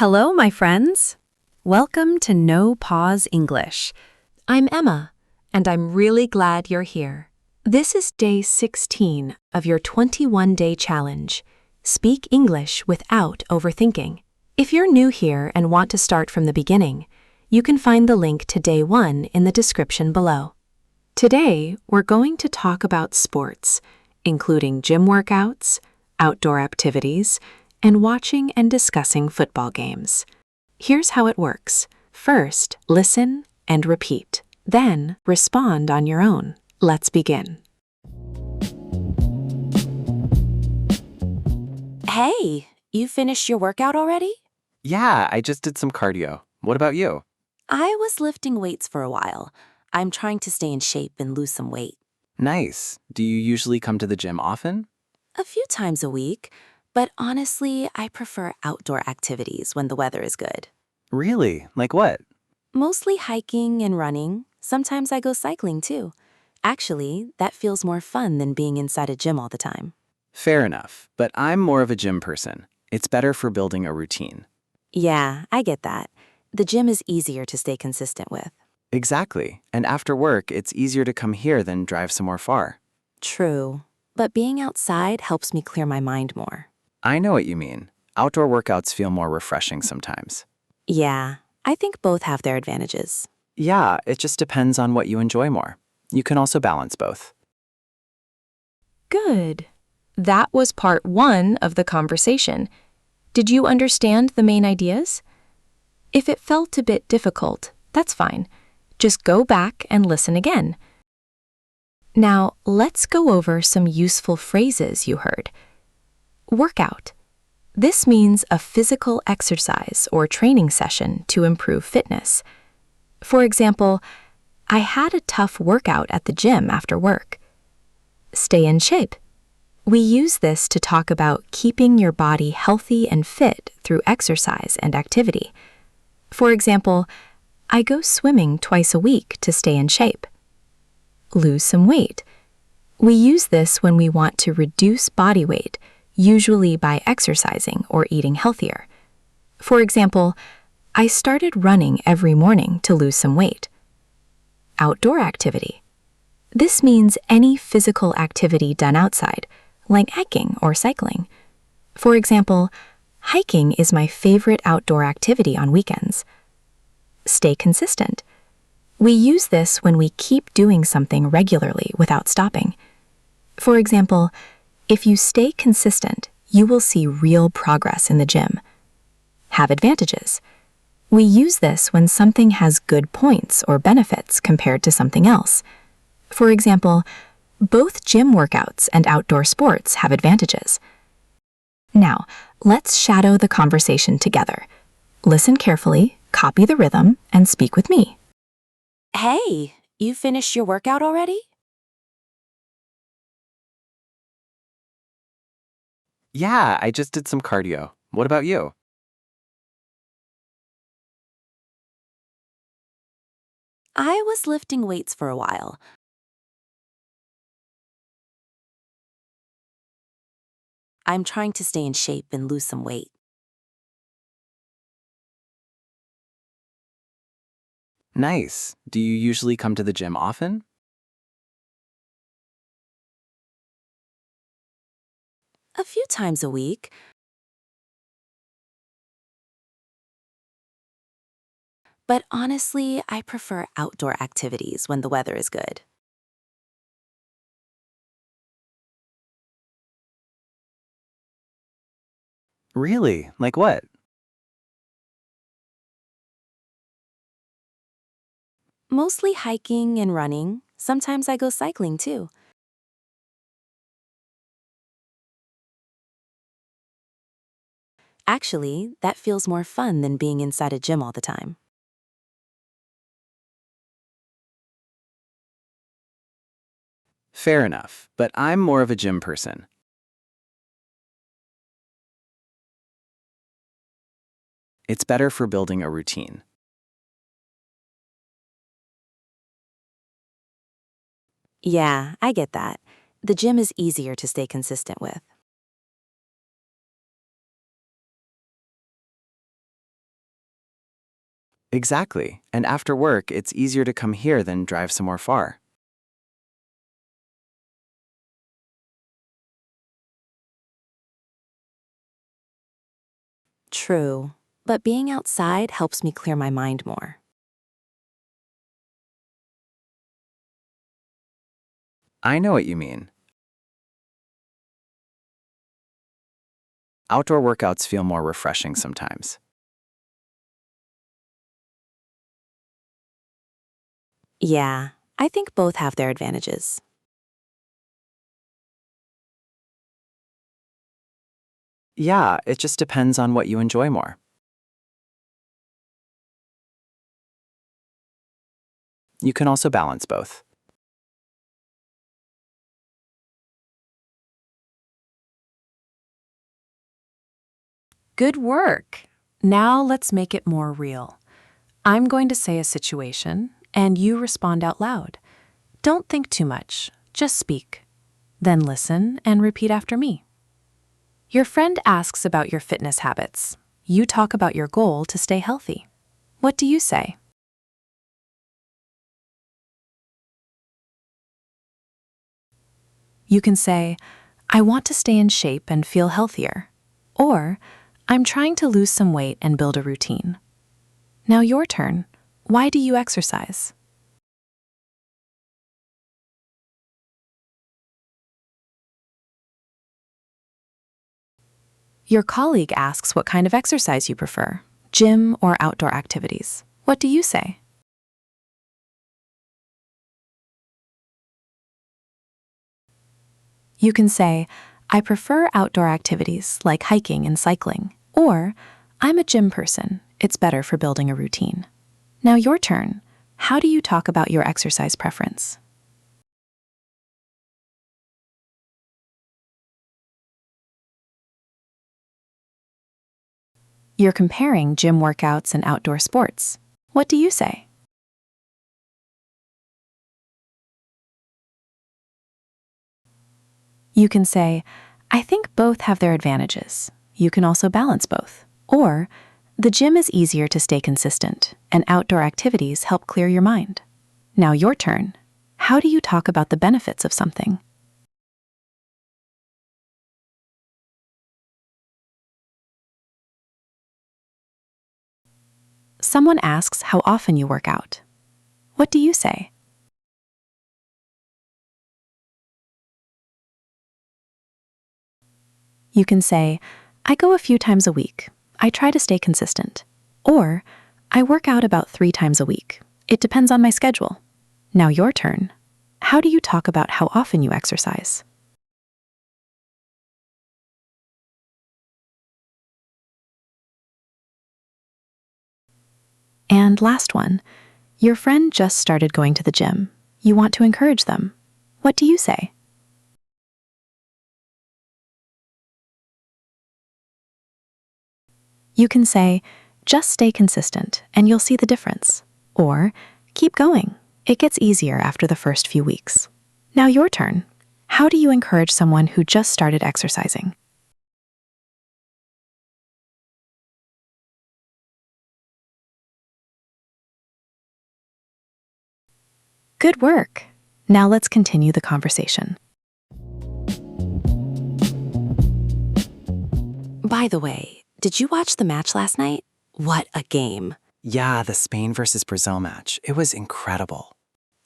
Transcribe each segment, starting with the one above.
Hello, my friends. Welcome to NoPause English. I'm Emma, and I'm really glad you're here. This is day 16 of your 21-day challenge. Speak English without overthinking. If you're new here and want to start from the beginning, you can find the link to day 1 in the description below. Today, we're going to talk about sports, including gym workouts, outdoor activities, and watching and discussing football games. Here's how it works. First, listen and repeat. Then, respond on your own. Let's begin. Hey, you finished your workout already? Yeah, I just did some cardio. What about you? I was lifting weights for a while. I'm trying to stay in shape and lose some weight. Nice. Do you usually come to the gym often? A few times a week, but honestly, I prefer outdoor activities when the weather is good. Really? Like what? Mostly hiking and running. Sometimes I go cycling too. Actually, that feels more fun than being inside a gym all the time. Fair enough, but I'm more of a gym person. It's better for building a routine. Yeah, I get that. The gym is easier to stay consistent with. Exactly. And after work, it's easier to come here than drive somewhere far. True, but being outside helps me clear my mind more. I know what you mean. Outdoor workouts feel more refreshing sometimes. Yeah, I think both have their advantages. Yeah, it just depends on what you enjoy more. You can also balance both. Good. That was part 1 of the conversation. Did you understand the main ideas? If it felt a bit difficult, that's fine. Just go back and listen again. Now, let's go over some useful phrases you heard. Workout. This means a physical exercise or training session to improve fitness. For example, I had a tough workout at the gym after work. Stay in shape. We use this to talk about keeping your body healthy and fit through exercise and activity. For example, I go swimming twice a week to stay in shape. Lose some weight. We use this when we want to reduce body weight, usually by exercising or eating healthier. For example, I started running every morning to lose some weight. Outdoor activity. This means any physical activity done outside, like hiking or cycling. For example, hiking is my favorite outdoor activity on weekends. Stay consistent. We use this when we keep doing something regularly without stopping. For example, if you stay consistent, you will see real progress in the gym. Have advantages. We use this when something has good points or benefits compared to something else. For example, both gym workouts and outdoor sports have advantages. Now, let's shadow the conversation together. Listen carefully, copy the rhythm, and speak with me. Hey, you finished your workout already? Yeah, I just did some cardio. What about you? I was lifting weights for a while. I'm trying to stay in shape and lose some weight. Nice. Do you usually come to the gym often? A few times a week. But honestly, I prefer outdoor activities when the weather is good. Really? Like what? Mostly hiking and running. Sometimes I go cycling too. Actually, that feels more fun than being inside a gym all the time. Fair enough, but I'm more of a gym person. It's better for building a routine. Yeah, I get that. The gym is easier to stay consistent with. Exactly. And after work, it's easier to come here than drive somewhere far. True, but being outside helps me clear my mind more. I know what you mean. Outdoor workouts feel more refreshing sometimes. Yeah, I think both have their advantages. Yeah, it just depends on what you enjoy more. You can also balance both. Good work. Now let's make it more real. I'm going to say a situation, and you respond out loud. Don't think too much, just speak. Then listen and repeat after me. Your friend asks about your fitness habits. You talk about your goal to stay healthy. What do you say? You can say, I want to stay in shape and feel healthier. Or, I'm trying to lose some weight and build a routine. Now your turn. Why do you exercise? Your colleague asks what kind of exercise you prefer, gym or outdoor activities. What do you say? You can say, I prefer outdoor activities like hiking and cycling. Or, I'm a gym person. It's better for building a routine. Now your turn. How do you talk about your exercise preference? You're comparing gym workouts and outdoor sports. What do you say? You can say, I think both have their advantages. You can also balance both. Or, the gym is easier to stay consistent, and outdoor activities help clear your mind. Now your turn. How do you talk about the benefits of something? Someone asks how often you work out. What do you say? You can say, I go a few times a week. I try to stay consistent. Or, I work out about 3 times a week. It depends on my schedule. Now your turn. How do you talk about how often you exercise? And last one. Your friend just started going to the gym. You want to encourage them. What do you say? You can say, just stay consistent and you'll see the difference. Or, keep going. It gets easier after the first few weeks. Now your turn. How do you encourage someone who just started exercising? Good work. Now let's continue the conversation. By the way, did you watch the match last night? What a game. Yeah, the Spain versus Brazil match. It was incredible.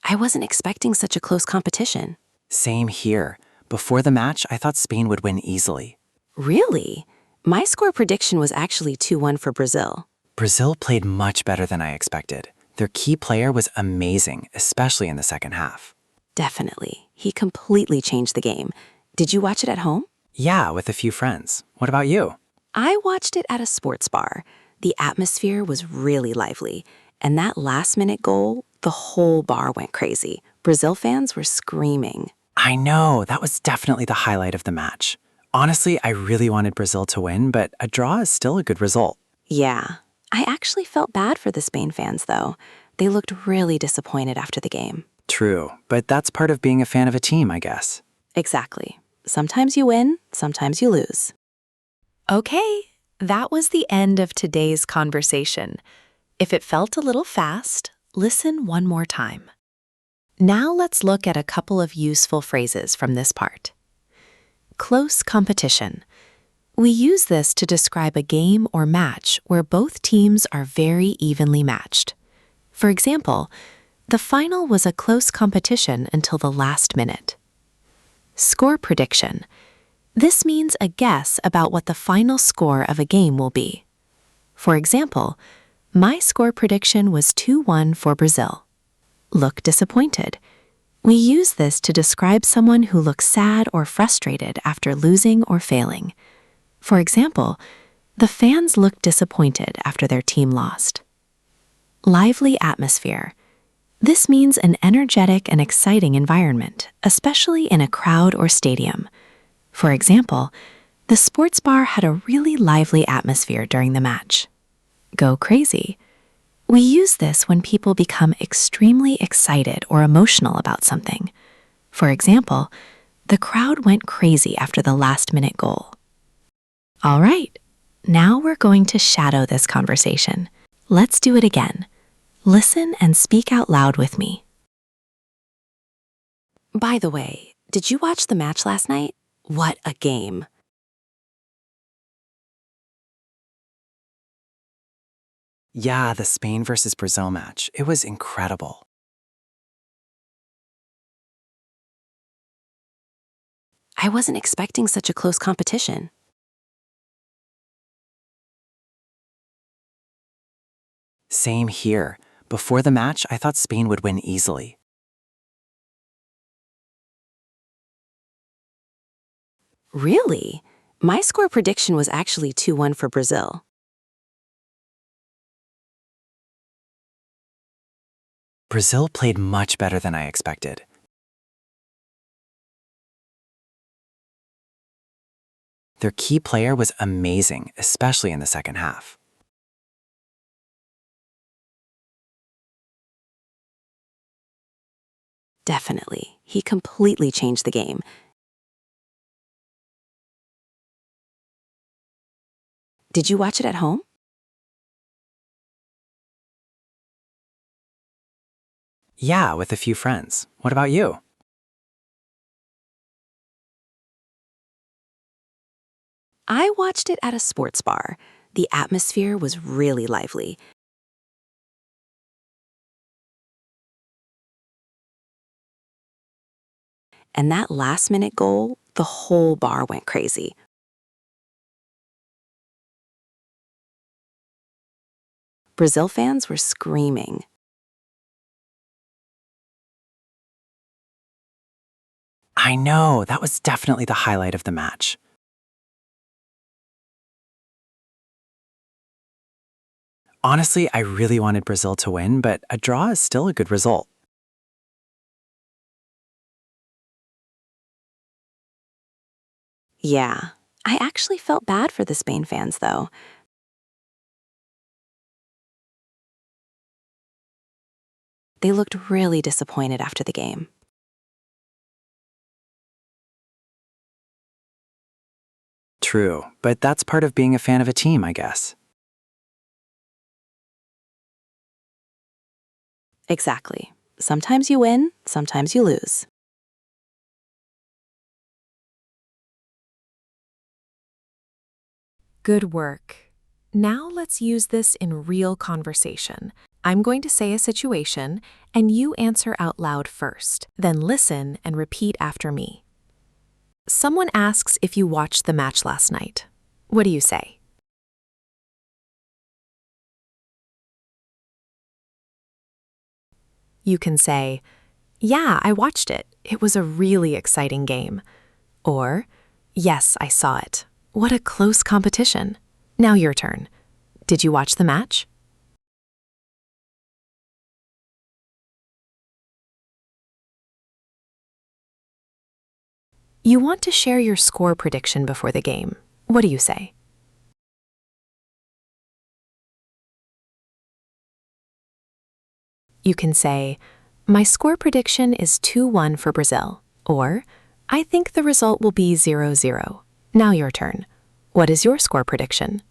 I wasn't expecting such a close competition. Same here. Before the match, I thought Spain would win easily. Really? My score prediction was actually 2-1 for Brazil. Brazil played much better than I expected. Their key player was amazing, especially in the second half. Definitely. He completely changed the game. Did you watch it at home? Yeah, with a few friends. What about you? I watched it at a sports bar. The atmosphere was really lively. And that last-minute goal, the whole bar went crazy. Brazil fans were screaming. I know, that was definitely the highlight of the match. Honestly, I really wanted Brazil to win, but a draw is still a good result. Yeah. I actually felt bad for the Spain fans, though. They looked really disappointed after the game. True, but that's part of being a fan of a team, I guess. Exactly. Sometimes you win, sometimes you lose. Okay, that was the end of today's conversation. If it felt a little fast, listen one more time. Now let's look at a couple of useful phrases from this part. Close competition. We use this to describe a game or match where both teams are very evenly matched. For example, the final was a close competition until the last minute. Score prediction. This means a guess about what the final score of a game will be. For example, my score prediction was 2-1 for Brazil. Look disappointed. We use this to describe someone who looks sad or frustrated after losing or failing. For example, the fans looked disappointed after their team lost. Lively atmosphere. This means an energetic and exciting environment, especially in a crowd or stadium. For example, the sports bar had a really lively atmosphere during the match. Go crazy. We use this when people become extremely excited or emotional about something. For example, the crowd went crazy after the last-minute goal. All right, now we're going to shadow this conversation. Let's do it again. Listen and speak out loud with me. By the way, did you watch the match last night? What a game. Yeah, the Spain versus Brazil match. It was incredible. I wasn't expecting such a close competition. Same here. Before the match, I thought Spain would win easily. Really? My score prediction was actually 2-1 for Brazil. Brazil played much better than I expected. Their key player was amazing, especially in the second half. Definitely. He completely changed the game. Did you watch it at home? Yeah, with a few friends. What about you? I watched it at a sports bar. The atmosphere was really lively. And that last-minute goal, the whole bar went crazy. Brazil fans were screaming. I know, that was definitely the highlight of the match. Honestly, I really wanted Brazil to win, but a draw is still a good result. Yeah, I actually felt bad for the Spain fans, though. They looked really disappointed after the game. True, but that's part of being a fan of a team, I guess. Exactly. Sometimes you win, sometimes you lose. Good work. Now let's use this in real conversation. I'm going to say a situation, and you answer out loud first. Then listen and repeat after me. Someone asks if you watched the match last night. What do you say? You can say, "Yeah, I watched it. It was a really exciting game." Or, "Yes, I saw it. What a close competition." Now your turn. Did you watch the match? You want to share your score prediction before the game. What do you say? You can say, "My score prediction is 2-1 for Brazil." Or, "I think the result will be 0-0. Now your turn. What is your score prediction?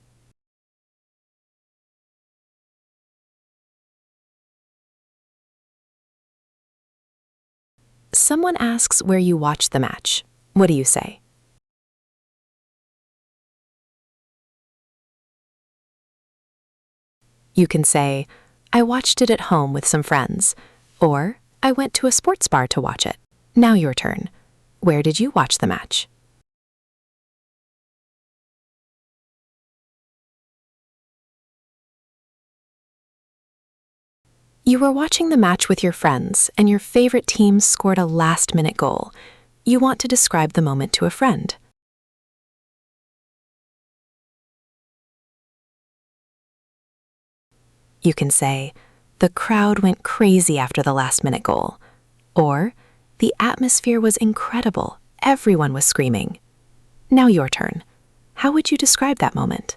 Someone asks where you watched the match. What do you say? You can say, I watched it at home with some friends, or I went to a sports bar to watch it. Now your turn. Where did you watch the match? You were watching the match with your friends, and your favorite team scored a last-minute goal. You want to describe the moment to a friend. You can say, the crowd went crazy after the last-minute goal, or the atmosphere was incredible. Everyone was screaming. Now your turn. How would you describe that moment?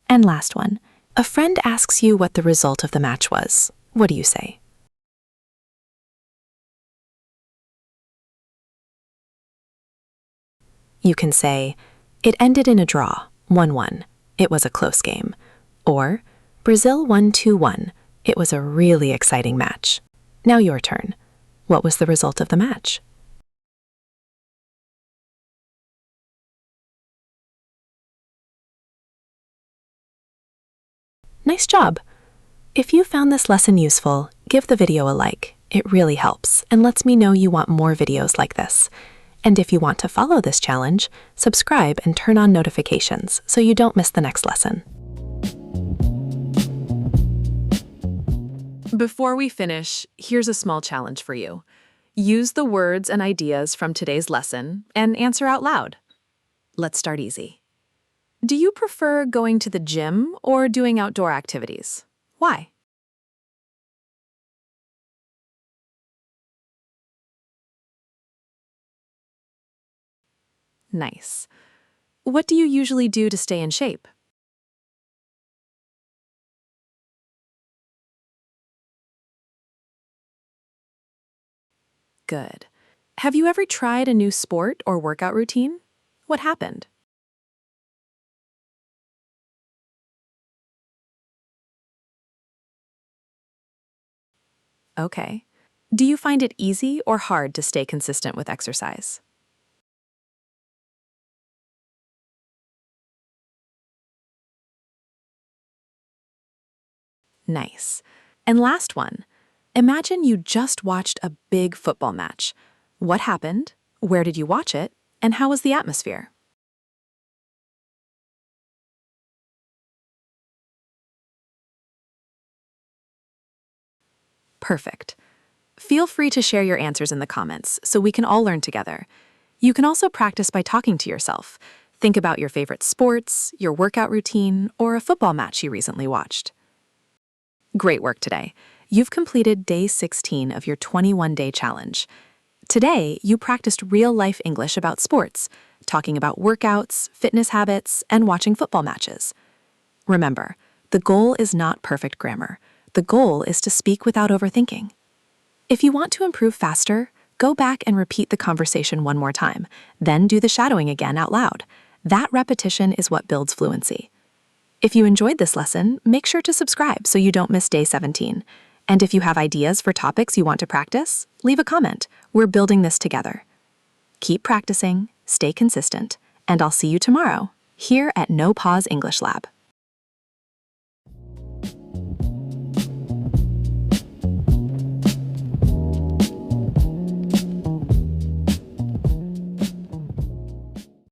And last one. A friend asks you what the result of the match was. What do you say? You can say, it ended in a draw, 1-1. It was a close game. Or, Brazil won 2-1. It was a really exciting match. Now your turn. What was the result of the match? Nice job! If you found this lesson useful, give the video a like. It really helps and lets me know you want more videos like this. And if you want to follow this challenge, subscribe and turn on notifications so you don't miss the next lesson. Before we finish, here's a small challenge for you. Use the words and ideas from today's lesson and answer out loud. Let's start easy. Do you prefer going to the gym or doing outdoor activities? Why? Nice. What do you usually do to stay in shape? Good. Have you ever tried a new sport or workout routine? What happened? Okay. Do you find it easy or hard to stay consistent with exercise? Nice. And last one. Imagine you just watched a big football match. What happened? Where did you watch it? And how was the atmosphere? Perfect. Feel free to share your answers in the comments so we can all learn together. You can also practice by talking to yourself. Think about your favorite sports, your workout routine, or a football match you recently watched. Great work today. You've completed day 16 of your 21-day challenge. Today, you practiced real-life English about sports, talking about workouts, fitness habits, and watching football matches. Remember, the goal is not perfect grammar. The goal is to speak without overthinking. If you want to improve faster, go back and repeat the conversation one more time, then do the shadowing again out loud. That repetition is what builds fluency. If you enjoyed this lesson, make sure to subscribe so you don't miss day 17. And if you have ideas for topics you want to practice, leave a comment. We're building this together. Keep practicing, stay consistent, and I'll see you tomorrow here at NoPause English Lab.